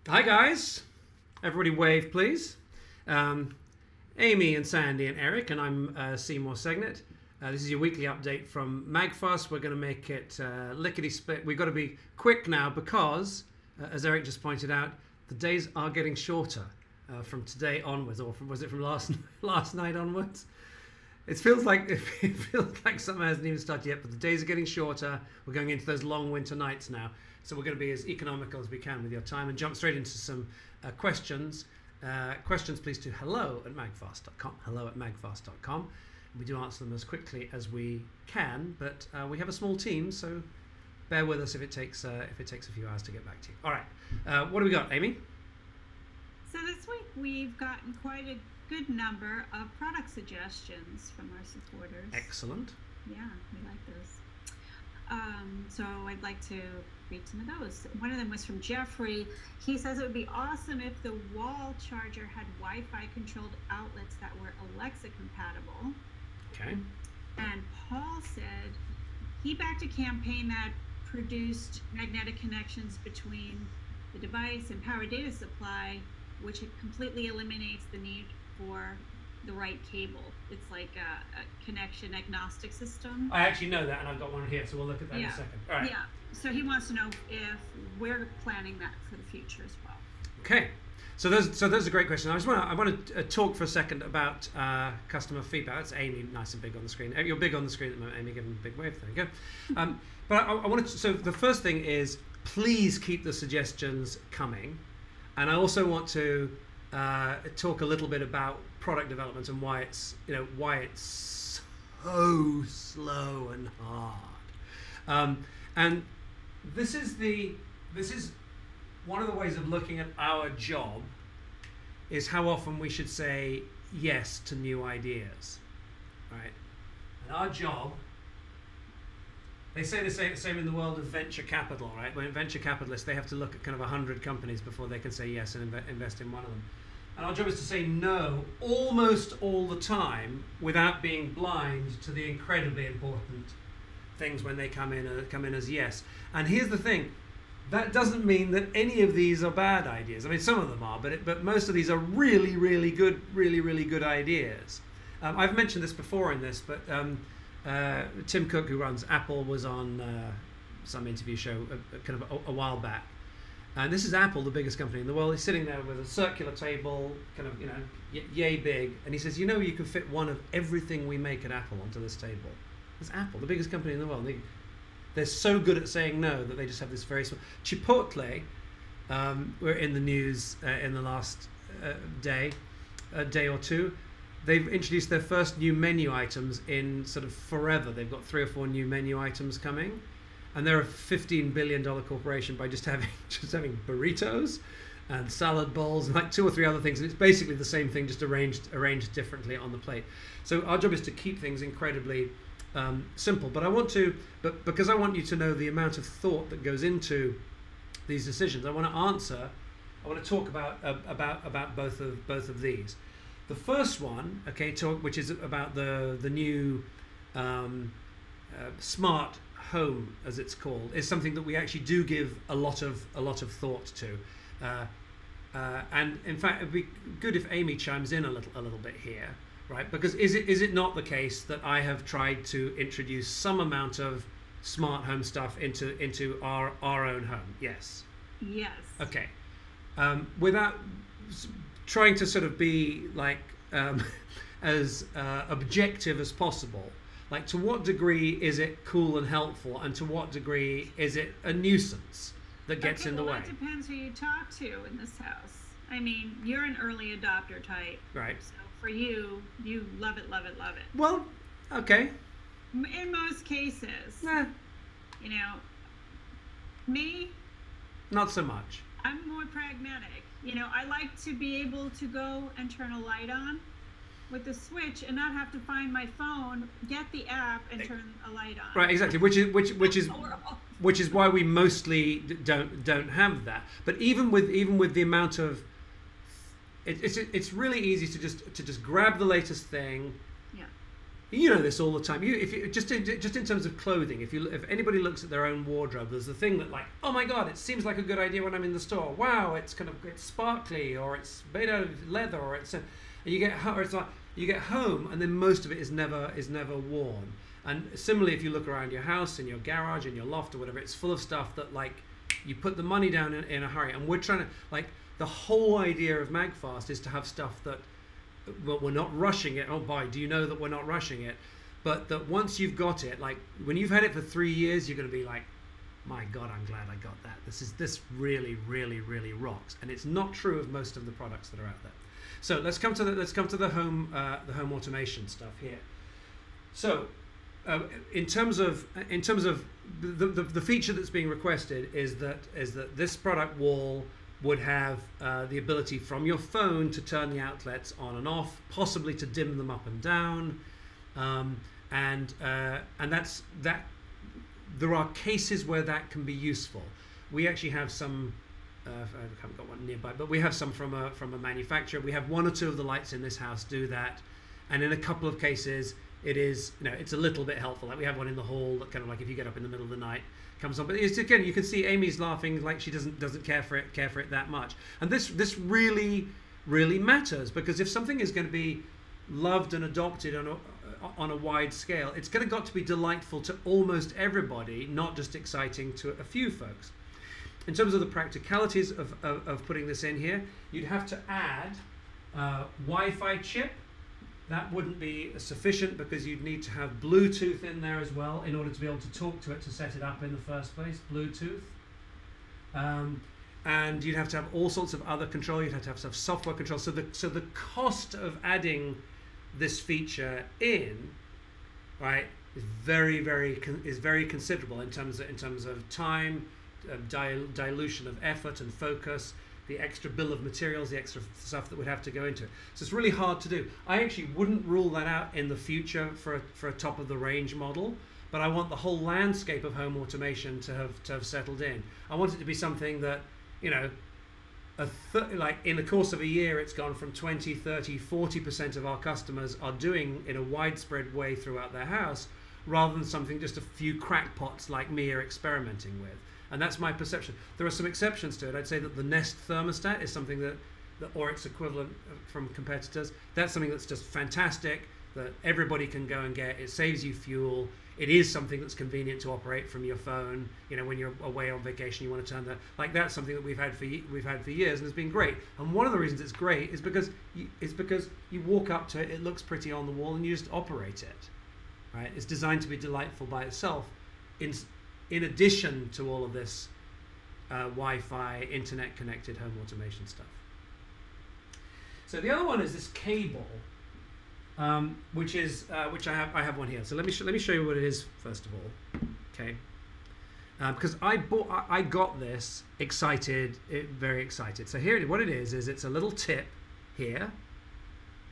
Hi guys, everybody wave please. Amy and Sandy and Eric, and I'm Seymour Segnet. This is your weekly update from MAGFAST. We're going to make it lickety-split. We've got to be quick now because, as Eric just pointed out, the days are getting shorter from today onwards, or was it from last night onwards? It feels like summer hasn't even started yet, but the days are getting shorter. We're going into those long winter nights now. So we're going to be as economical as we can with your time and jump straight into some questions. Questions please to hello@magfast.com. Hello@magfast.com. We do answer them as quickly as we can, but we have a small team, so bear with us if it takes a few hours to get back to you. All right, what do we got, Amy? So this week we've gotten quite a good number of product suggestions from our supporters. Excellent. Yeah, we like those. So I'd like to read some of those. One of them was from Jeffrey. He says it would be awesome if the wall charger had Wi-Fi controlled outlets that were Alexa compatible. Okay. And Paul said he backed a campaign that produced magnetic connections between the device and power data supply, which completely eliminates the need for the right cable. It's like a connection agnostic system. I actually know that, and I've got one here, so we'll look at that in a second. All right. Yeah. So he wants to know if we're planning that for the future as well. Okay. So those are great questions. I want to talk for a second about customer feedback. That's Amy, nice and big on the screen. You're big on the screen at the moment, Amy. Give them a big wave. There you go. But I wanted to, so the first thing is please keep the suggestions coming, and I also want to talk a little bit about product development and why it's so slow and hard. And this is one of the ways of looking at our job is how often we should say yes to new ideas, right? And our job, they say the same in the world of venture capital, right? When venture capitalists, they have to look at kind of 100 companies before they can say yes and invest in one of them. And our job is to say no almost all the time without being blind to the incredibly important things when they come in as yes. And here's the thing. That doesn't mean that any of these are bad ideas. I mean, some of them are, but most of these are really, really good ideas. I've mentioned this before in this, but Tim Cook, who runs Apple, was on some interview show kind of a while back. And this is Apple, the biggest company in the world. He's sitting there with a circular table, kind of, yay big. And he says, you can fit one of everything we make at Apple onto this table. It's Apple, the biggest company in the world. They're so good at saying no that they just have this very small. Chipotle were in the news in the last day or two. They've introduced their first new menu items in sort of forever. They've got 3 or 4 new menu items coming. And they're a $15 billion corporation by just having burritos and salad bowls and like 2 or 3 other things. And it's basically the same thing, just arranged differently on the plate. So our job is to keep things incredibly simple. But because I want you to know the amount of thought that goes into these decisions, I want to talk about both of these. The first one, okay, which is about the new smart home, as it's called, is something that we actually do give a lot of thought to, and in fact it'd be good if Amy chimes in a little bit here, right? Because is it not the case that I have tried to introduce some amount of smart home stuff into our own home? Yes. Okay. Without trying to sort of be like as objective as possible. Like, to what degree is it cool and helpful, and to what degree is it a nuisance that gets in the way? It depends who you talk to in this house. I mean, you're an early adopter type. Right. So for you love it. Well, okay. In most cases. Me? Not so much. I'm more pragmatic. I like to be able to go and turn a light on with the switch and not have to find my phone, get the app, and turn a light on. Right, exactly. Which is why we mostly don't have that. But even with the amount of, it's really easy to just grab the latest thing, You know this all the time. Just in terms of clothing, if anybody looks at their own wardrobe, there's the thing that like, oh my god, it seems like a good idea when I'm in the store. Wow, it's sparkly, or it's made out of leather, or it's you get home, and then most of it is never worn. And similarly, if you look around your house, in your garage, in your loft, or whatever, it's full of stuff that like you put the money down in a hurry. And we're trying to like the whole idea of MAGFAST is to have stuff that. Well, we're not rushing it. Oh boy, do you know that we're not rushing it? But that once you've got it, like when you've had it for 3 years, you're going to be like, my God, I'm glad I got that. This really, really, really rocks. And it's not true of most of the products that are out there. So let's come to the home automation stuff here. So in terms of the feature that's being requested is that this product wall would have the ability from your phone to turn the outlets on and off, possibly to dim them up and down, and that's that. There are cases where that can be useful. We actually have some. I haven't got one nearby, but we have some from a manufacturer. We have 1 or 2 of the lights in this house do that, and in a couple of cases, it's a little bit helpful. Like we have one in the hall that kind of like if you get up in the middle of the night. Comes on, but again, you can see Amy's laughing like she doesn't care for it that much, and this really matters, because if something is going to be loved and adopted on a wide scale, it's got to be delightful to almost everybody, not just exciting to a few folks. In terms of the practicalities of putting this in here, you'd have to add Wi-Fi chip. That wouldn't be sufficient because you'd need to have Bluetooth in there as well in order to be able to talk to it to set it up in the first place, Bluetooth. And you'd have to have all sorts of other control. You'd have to have software control. So the cost of adding this feature in, right, is very considerable in terms of time, dilution of effort and focus, the extra bill of materials, the extra stuff that would have to go into it. So it's really hard to do. I actually wouldn't rule that out in the future for a top of the range model, but I want the whole landscape of home automation to have settled in. I want it to be something that, like in the course of a year, it's gone from 20, 30, 40% of our customers are doing in a widespread way throughout their house, rather than something just a few crackpots like me are experimenting with. And that's my perception. There are some exceptions to it. I'd say that the Nest thermostat is something that or its equivalent from competitors, that's something that's just fantastic, that everybody can go and get. It saves you fuel. It is something that's convenient to operate from your phone. When you're away on vacation, you want to turn that. Like that's something that we've had for years, and it's been great. And one of the reasons it's great is because you walk up to it, it looks pretty on the wall, and you just operate it. Right? It's designed to be delightful by itself. In addition to all of this Wi-Fi, internet-connected home automation stuff. So the other one is this cable, which I have one here. So let me show you what it is first of all. Okay, because I got this very excited. So here, what it is it's a little tip here.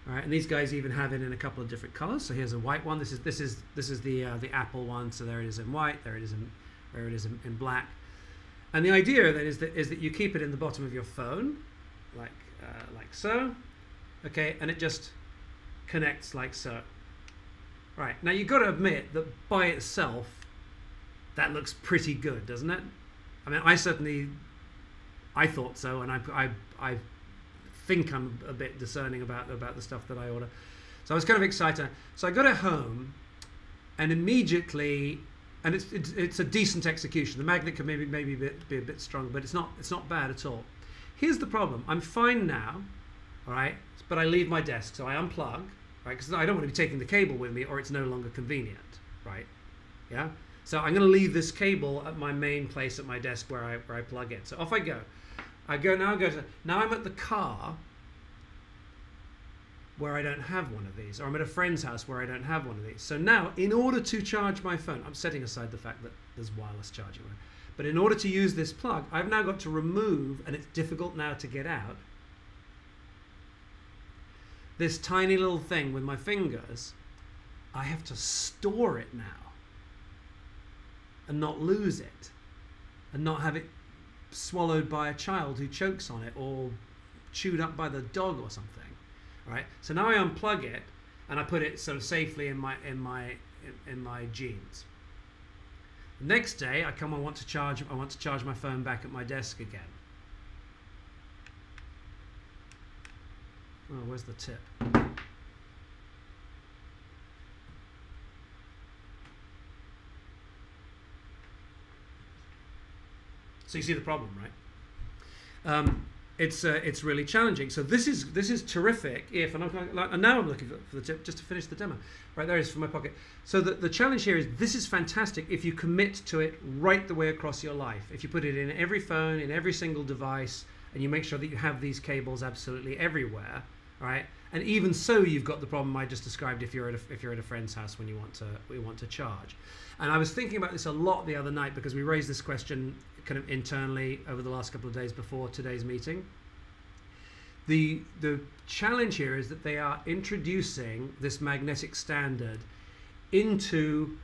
All right, and these guys even have it in a couple of different colors. So here's a white one. This is the Apple one. So there it is in white. There it is in black. And the idea then is that you keep it in the bottom of your phone, like so. Okay, and it just connects like so. Right, now you've got to admit that by itself, that looks pretty good, doesn't it? I mean, I thought so, and I think I'm a bit discerning about the stuff that I order. So I was kind of excited. So I got it home, and immediately, and it's a decent execution. The magnet can maybe be a bit strong, but it's not bad at all. Here's the problem. I'm fine now, all right, but I leave my desk, so I unplug, right, because I don't want to be taking the cable with me, or it's no longer convenient, right? Yeah. So I'm going to leave this cable at my main place at my desk where I plug in. So off I go. Now I'm at the car where I don't have one of these, or I'm at a friend's house where I don't have one of these. So now, in order to charge my phone, I'm setting aside the fact that there's wireless charging, right? But in order to use this plug, I've now got to remove, and it's difficult now to get out, this tiny little thing with my fingers. I have to store it now and not lose it, and not have it swallowed by a child who chokes on it, or chewed up by the dog or something. Right? So now I unplug it, and I put it sort of safely in my jeans. The next day, I come. I want to charge my phone back at my desk again. Oh, where's the tip? So you see the problem, right? It's really challenging. So this is terrific. If and now I'm looking for the tip just to finish the demo. Right there it is from my pocket. So the challenge here is this is fantastic if you commit to it right the way across your life. If you put it in every phone, in every single device, and you make sure that you have these cables absolutely everywhere, right? And even so, you've got the problem I just described if you're at a friend's house when you want to charge. And I was thinking about this a lot the other night because we raised this question kind of internally over the last couple of days before today's meeting. The challenge here is that they are introducing this magnetic standard into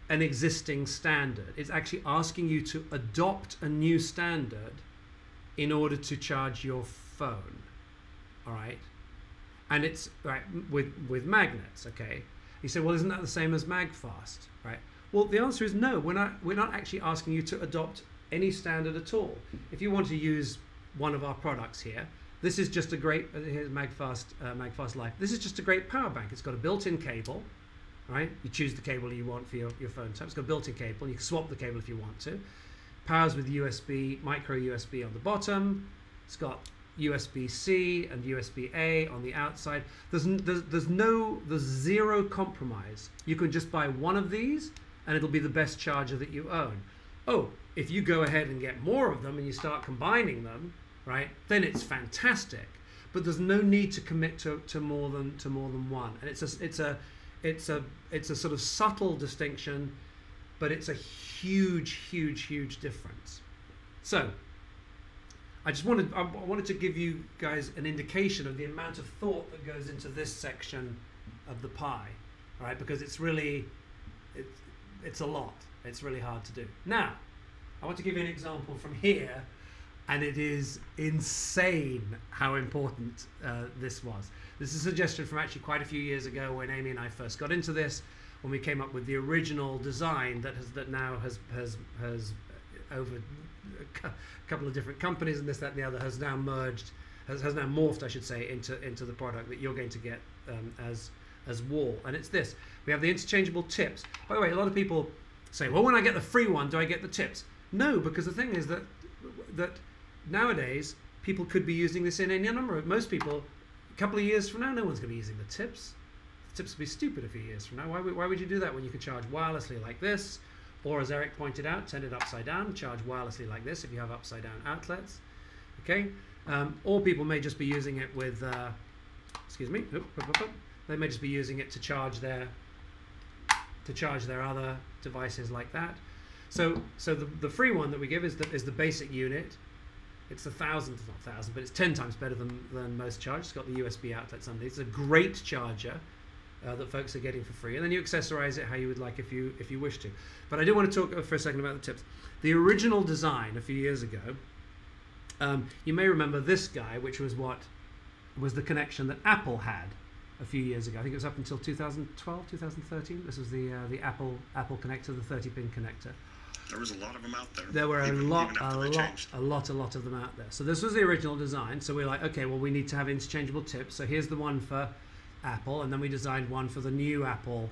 an existing standard. It's actually asking you to adopt a new standard in order to charge your phone. All right, and it's right with magnets. Okay, you say, well, isn't that the same as MAGFAST? Right. Well, the answer is no. We're not actually asking you to adopt any standard at all. If you want to use one of our products here, this is just a great, here's MAGFAST Life. This is just a great power bank. It's got a built-in cable, right? You choose the cable you want for your phone type. It's got a built-in cable. You can swap the cable if you want to. Powers with USB, micro USB on the bottom. It's got USB-C and USB-A on the outside. There's zero compromise. You can just buy one of these and it'll be the best charger that you own. Oh, if you go ahead and get more of them and you start combining them, right, then it's fantastic. But there's no need to commit to more than one. And it's a sort of subtle distinction, but it's a huge difference. So I wanted to give you guys an indication of the amount of thought that goes into this section of the pie, all right? Because it's a lot. It's really hard to do. Now, I want to give you an example from here, and it is insane how important this was. This is a suggestion from actually quite a few years ago when Amy and I first got into this, when we came up with the original design that now has over a couple of different companies and this, that, and the other has now merged, has now morphed, I should say, into the product that you're going to get as Wall. And it's this. We have the interchangeable tips. By the way, a lot of people say, well, when I get the free one, do I get the tips? No, because the thing is that nowadays people could be using this in any number of, most people, a couple of years from now, no one's going to be using the tips. The tips would be stupid a few years from now. Why would you do that when you could charge wirelessly like this? Or as Eric pointed out, turn it upside down, charge wirelessly like this if you have upside down outlets. Okay? Or people may just be using it with, they may just be using it to charge their other devices like that. So the free one that we give is the basic unit. It's 1,000, it's not 1,000, but it's 10 times better than most chargers. It's got the USB outlets underneath. It's a great charger that folks are getting for free, and then you accessorize it how you would like if you wish to. But I do want to talk for a second about the tips. The original design a few years ago, you may remember this guy, which was the connection that Apple had a few years ago. I think it was up until 2012, 2013. This was the Apple connector, the 30-pin connector. There was a lot of them out there. There were a lot of them out there. So this was the original design. So we're like, okay, well, we need to have interchangeable tips. So here's the one for Apple, and then we designed one for the new Apple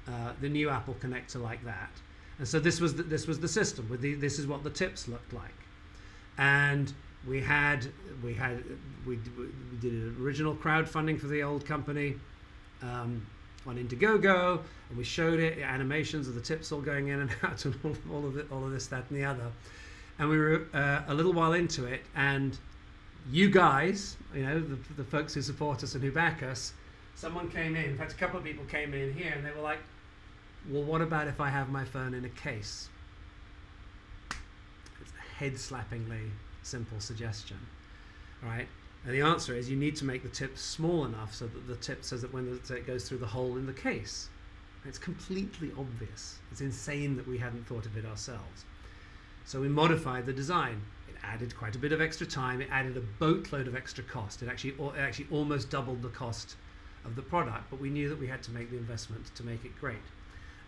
connector like that. And so this was the system. This is what the tips looked like, and we did original crowdfunding for the old company on Indiegogo, and we showed it animations of the tips all going in and out and all of this, that, and the other. And we were a little while into it, and you guys, you know, the folks who support us and who back us, someone came in. In fact, a couple of people came in here, and they were like, "Well, what about if I have my phone in a case?" It's a head-slappingly simple suggestion, right? And the answer is you need to make the tip small enough so that the tip says that when it goes through the hole in the case. It's completely obvious. It's insane that we hadn't thought of it ourselves. So we modified the design. It added quite a bit of extra time. It added a boatload of extra cost. It actually almost doubled the cost of the product, but we knew that we had to make the investment to make it great.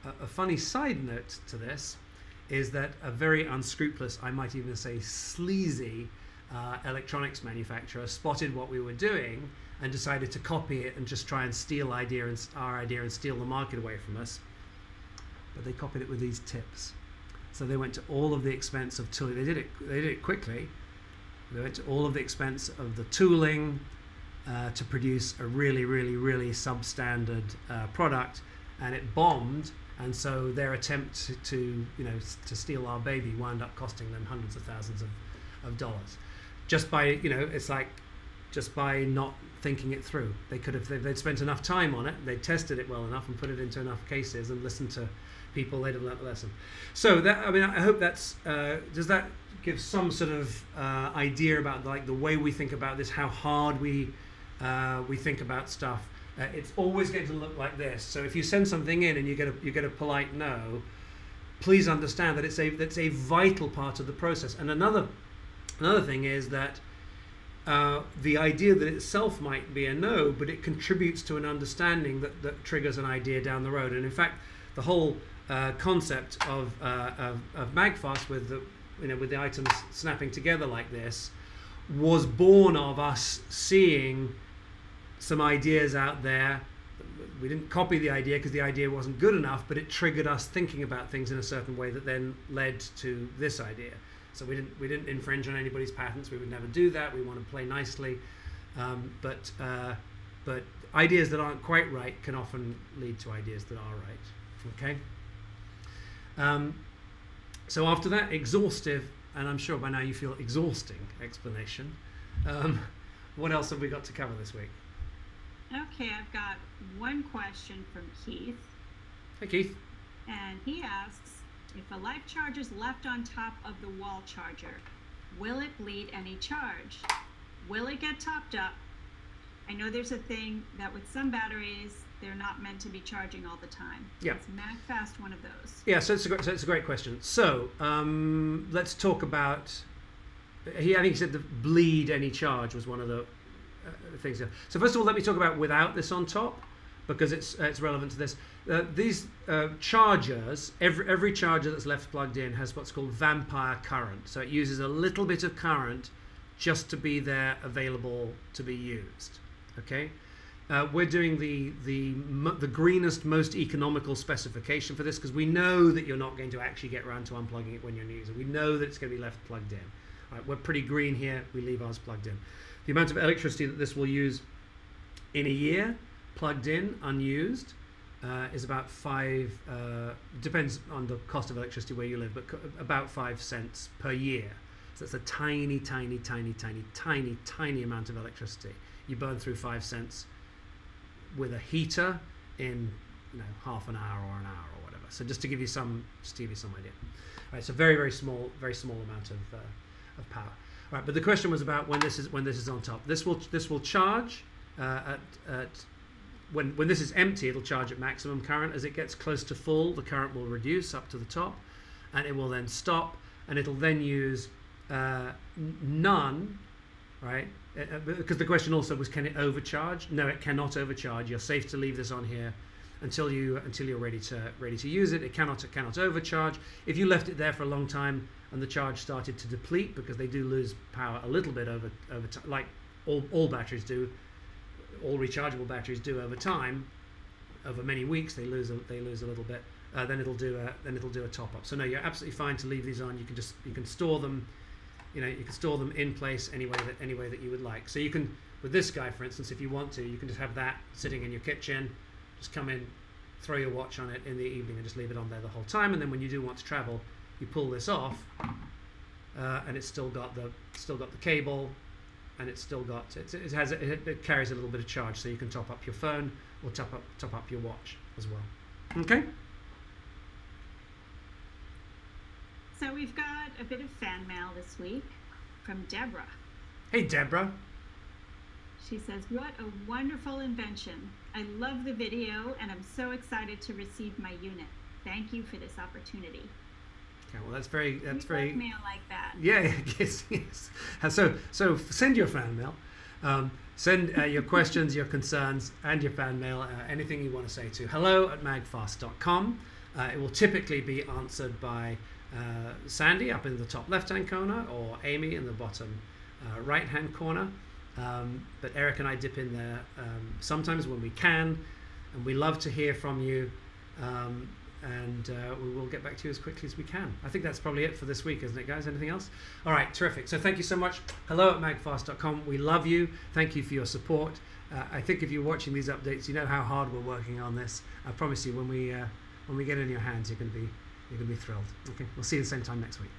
A funny side note to this is that a very unscrupulous, I might even say sleazy, electronics manufacturer spotted what we were doing and decided to copy it and just try and steal our idea and steal the market away from us. But they copied it with these tips. So they went to all of the expense of tooling. They did it quickly. They went to all of the expense of the tooling to produce a really, really, really substandard product, and it bombed. And so their attempt to steal our baby wound up costing them hundreds of thousands of dollars, just by just by not thinking it through. They could have, they'd spent enough time on it, they'd tested it well enough and put it into enough cases and listened to people, they'd have learnt the lesson. So that, I mean, I hope that's does that give some sort of idea about like the way we think about this, how hard we think about stuff. It's always going to look like this. So if you send something in and you get a polite no, please understand that that's a vital part of the process. And another thing is that the idea that itself might be a no, but it contributes to an understanding that triggers an idea down the road. And in fact, the whole concept of MAGFAST with the items snapping together like this was born of us seeing some ideas out there. We didn't copy the idea because the idea wasn't good enough, but it triggered us thinking about things in a certain way that then led to this idea. So we didn't infringe on anybody's patents. We would never do that. We want to play nicely, but ideas that aren't quite right can often lead to ideas that are right. Okay. So after that exhaustive, and I'm sure by now you feel exhausting explanation, what else have we got to cover this week? Okay, I've got one question from Keith. Hey, Keith. And he asks, if a life charge is left on top of the wall charger, will it bleed any charge? Will it get topped up? I know there's a thing that with some batteries, they're not meant to be charging all the time. Yeah. Is MAGFAST one of those? Yeah, so it's a great question. So let's talk about, I think he said the bleed any charge was one of the things here. So first of all, let me talk about without this on top, because it's relevant to this. These chargers, every charger that's left plugged in has what's called vampire current. So it uses a little bit of current just to be there available to be used. Okay, we're doing the greenest, most economical specification for this because we know that you're not going to actually get around to unplugging it when you're using it. We know that it's going to be left plugged in. Right, we're pretty green here. We leave ours plugged in. The amount of electricity that this will use in a year, plugged in, unused, is about depends on the cost of electricity where you live, but about 5 cents per year. So it's a tiny, tiny, tiny, tiny, tiny, tiny amount of electricity. You burn through 5 cents with a heater in half an hour or an hour or whatever. So just to give you some idea. All right, so very, very small amount of power. All right, but the question was about when this is on top. This will charge when this is empty, it'll charge at maximum current. As it gets close to full, the current will reduce up to the top, and it will then stop, and it'll then use none, right? Because the question also was, can it overcharge? No, it cannot overcharge. You're safe to leave this on here until you're ready to use it. It cannot overcharge. If you left it there for a long time and the charge started to deplete, because they do lose power a little bit over time, like all batteries do. All rechargeable batteries do over time. Over many weeks, they lose a little bit. Then it'll do a top up. So no, you're absolutely fine to leave these on. You can store them. You can store them in place any way that you would like. So you can, with this guy, for instance, if you want to, you can just have that sitting in your kitchen. Just come in, throw your watch on it in the evening, and just leave it on there the whole time. And then when you do want to travel, you pull this off, and it's still got the cable. And it's still got it carries a little bit of charge, so you can top up your phone or top up your watch as well. Okay. So we've got a bit of fan mail this week from Deborah. Hey, Deborah. She says, "What a wonderful invention! I love the video, and I'm so excited to receive my unit. Thank you for this opportunity." Okay, well, that's very. Mail like that. Yeah, yes. So send your fan mail. Send your questions, your concerns, and your fan mail, anything you want to say to hello@magfast.com. It will typically be answered by Sandy up in the top left-hand corner, or Amy in the bottom right-hand corner. But Eric and I dip in there sometimes when we can, and we love to hear from you. And we will get back to you as quickly as we can. I think that's probably it for this week, isn't it, guys? Anything else? All right, terrific. So thank you so much. hello@magfast.com. We love you. Thank you for your support. I think if you're watching these updates, you know how hard we're working on this. I promise you, when we get in your hands, you're going to be thrilled. Okay, we'll see you the same time next week.